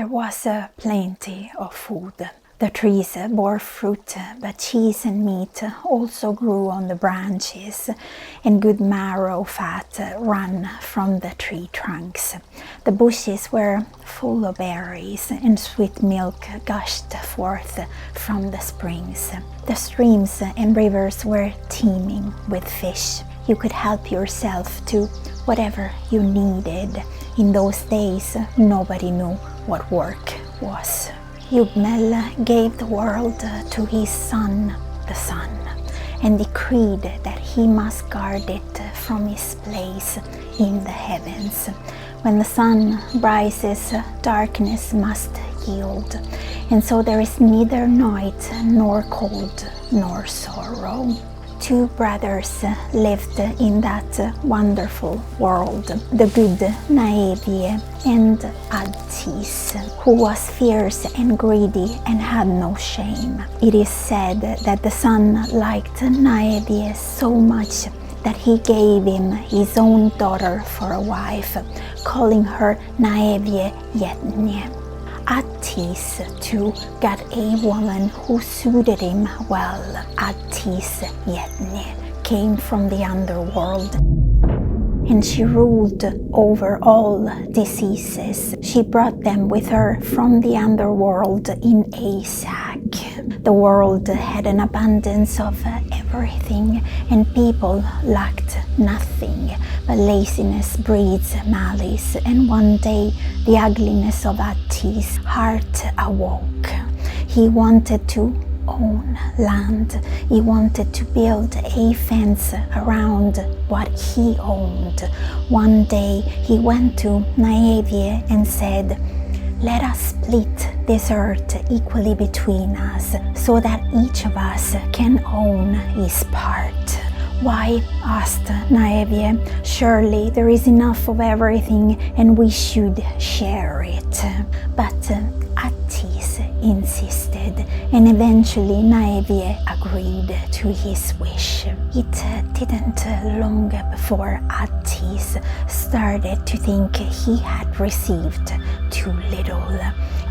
There was plenty of food. The trees bore fruit, but cheese and meat also grew on the branches, and good marrow fat ran from the tree trunks. The bushes were full of berries, and sweet milk gushed forth from the springs. The streams and rivers were teeming with fish. You could help yourself to whatever you needed. In those days, nobody knew what work was. Yugmel gave the world to his son, the sun, and decreed that he must guard it from his place in the heavens. When the sun rises, darkness must yield, and so there is neither night nor cold nor sorrow. Two brothers lived in that wonderful world, the good Naevie and Adtis, who was fierce and greedy and had no shame. It is said that the son liked Naevie so much that he gave him his own daughter for a wife, calling her Naevie Yetne. Attis too got a woman who suited him well. Attis Yetne came from the underworld, and she ruled over all diseases. She brought them with her from the underworld in a sack. The world had an abundance of everything, and people lacked nothing. But laziness breeds malice, and one day the ugliness of Attis' heart awoke. He wanted to own land. He wanted to build a fence around what he owned. One day he went to Naevie and said, "Let us split this earth equally between us so that each of us can own his part." "Why?" asked Naevie. "Surely there is enough of everything and we should share it." But Attis insisted, and eventually Naevie agreed to his wish. It didn't long before Attis started to think he had received too little.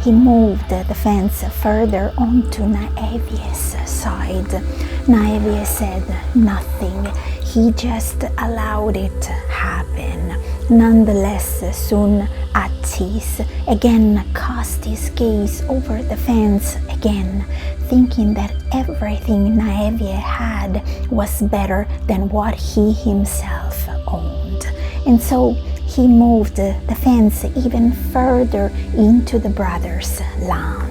He moved the fence further onto Naevie's side. Naevie said nothing. He just allowed it to happen. Nonetheless, soon Attis again cast his gaze over the fence again, thinking that everything Naevie had was better than what he himself owned. And so he moved the fence even further into the brothers' land.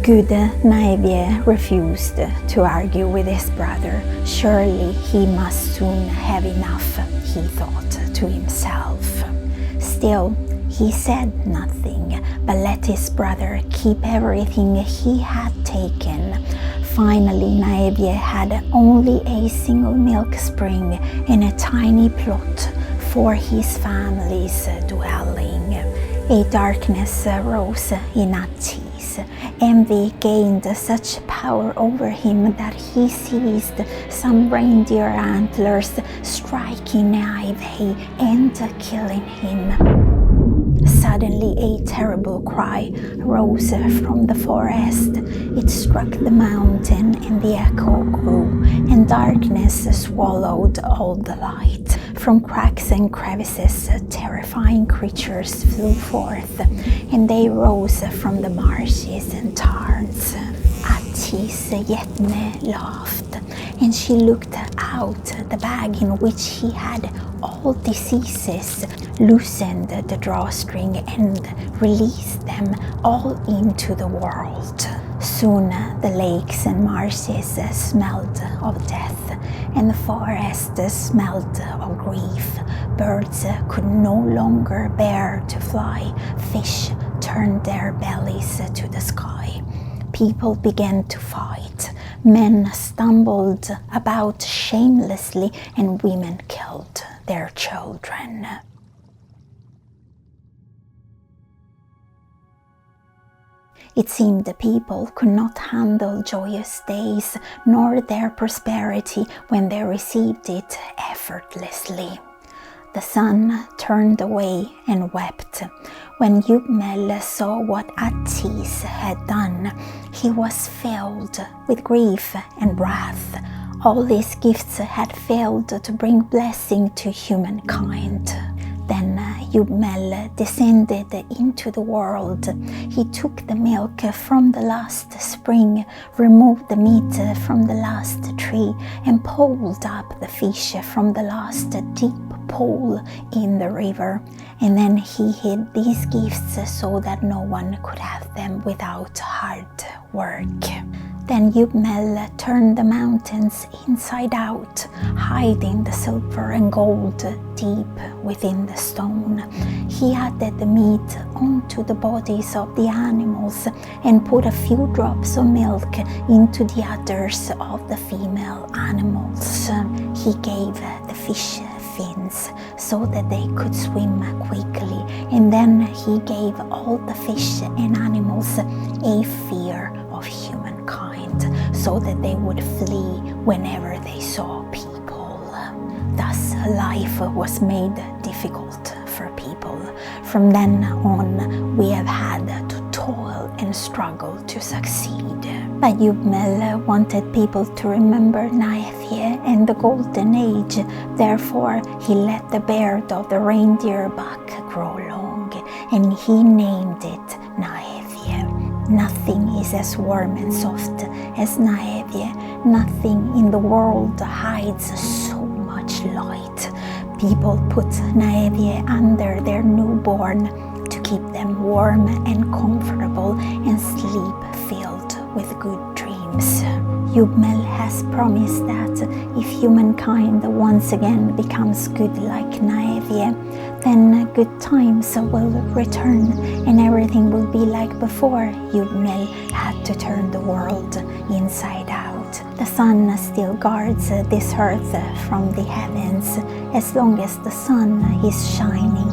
Good Naevie refused to argue with his brother. Surely he must soon have enough, he thought to himself. Still, he said nothing, but let his brother keep everything he had taken. Finally, Naevie had only a single milk spring and a tiny plot for his family's dwelling. A darkness rose in Attis. Envy gained such power over him that he seized some reindeer antlers, striking Naevie and killing him. Suddenly a terrible cry rose from the forest. It struck the mountain and the echo grew, and darkness swallowed all the light. From cracks and crevices, terrifying creatures flew forth, and they rose from the marshes and tarns. Attis Yetne laughed, and she looked out the bag in which he had all diseases, loosened the drawstring and released them all into the world. Soon the lakes and marshes smelled of death, and the forest smelled of grief. Birds could no longer bear to fly. Fish turned their bellies to the sky. People began to fight. Men stumbled about shamelessly, and women killed their children. It seemed the people could not handle joyous days, nor their prosperity when they received it effortlessly. The sun turned away and wept. When Yubmel saw what Attis had done, he was filled with grief and wrath. All these gifts had failed to bring blessing to humankind. Then Yubmel descended into the world. He took the milk from the last spring, removed the meat from the last tree, and pulled up the fish from the last deep pool in the river. And then he hid these gifts so that no one could have them without hard work. Then Yubmel turned the mountains inside out, hiding the silver and gold deep within the stone. He added the meat onto the bodies of the animals and put a few drops of milk into the udders of the female animals. He gave the fish fins so that they could swim quickly, and then he gave all the fish and animals a fear of humankind so that they would flee whenever they saw people. Thus life was made difficult for people. From then on we have had to toil and struggle to succeed. But Yubmel wanted people to remember Naethje and the golden age. Therefore he let the beard of the reindeer buck grow long, and he named it Naethje. Nothing is as warm and soft as Naethje. Nothing in the world hides so much light. People put Naethje under their newborn to keep them warm and comfortable and sleep filled with good dreams. Yubmel has promised that if humankind once again becomes good like Naethje, then good times will return and everything will be like before Yubmel had to turn the world inside out. The sun still guards this earth from the heavens. As long as the sun is shining,